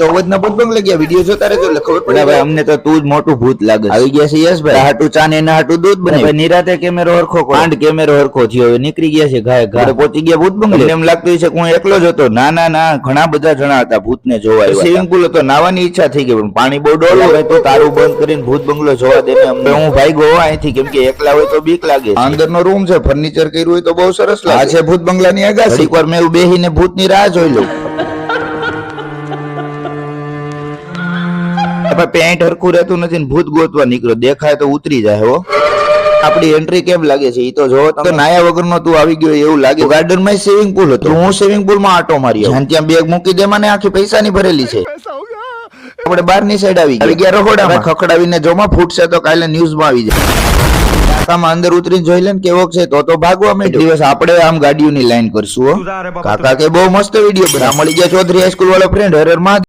તો અવધના ભૂત બંગલે ગયા વિડીયો જોતા રહેજો એટલે ખબર પડે ભાઈ અમને તો તું જ મોટું ભૂત લાગે આવી ગયા છે યશભાઈ હાટુ ચા ને એના હાટુ દૂધ બને ભાઈ નિરાતે કેમેરો હરખો પાંડ કેમેરો હરખો થયો હવે નીકળી ગયા છે ઘાય ઘરે પહોંચી ગયા ભૂત બંગલે એમ લાગતું છે કે હું એકલો જ હતો ના ના ના ઘણા બધા જણા હતા ભૂતને જોવા આવ્યા સ્વિમિંગ પુલ હતો નાવાની ઈચ્છા થઈ ગઈ પણ પાણી બહુ ડોળ હોય તો તારું બંધ કરીને ભૂત બંગલો જોવા દે ને હું ભાઈ ગોવા અહીંથી કેમ કે એકલા હોય તો બીક લાગે અંદરનો રૂમ છે ફર્નિચર કર્યું હોય તો બહુ સરસ લાગે આ છે ભૂત બંગલાની અગાસી એકવાર મેં બેહીને ભૂતની રાહ જોઈ લઉં પેન્ટ હરખું રહેતું નથી ભૂત ગોતવા નીકળ્યો દેખાય તો ઉતરી જાય હો આપડી એન્ટ્રી કેમ લાગે છે ઈ તો જો તો નાયા વગરનો તું આવી ગયો એવું લાગે ગાર્ડન માં સ્વિમિંગ પુલ હતો હું સ્વિમિંગ પુલ માં આટો માર્યો ત્યાં બેગ મૂકી દે મને આખી પૈસાની ભરેલી છે આપણે બહારની સાઈડ આવી ગયા રખોડામાં ખખડાવીને જોમાં ફૂટશે તો કાલે ન્યૂઝ માં આવી જાય કાકામાં અંદર ઉતરીને જોઈ લે ને કેવો છે તો ભાગવા માંડ્યો દિવસ આપણે આમ ગાડીઓની લાઈન કરશું કાકા કે બહુ મસ્ત વિડીયો બના મળી ગયા ચૌધરી હાઈસ્કૂલ વાળો ફ્રેન્ડ હરર માં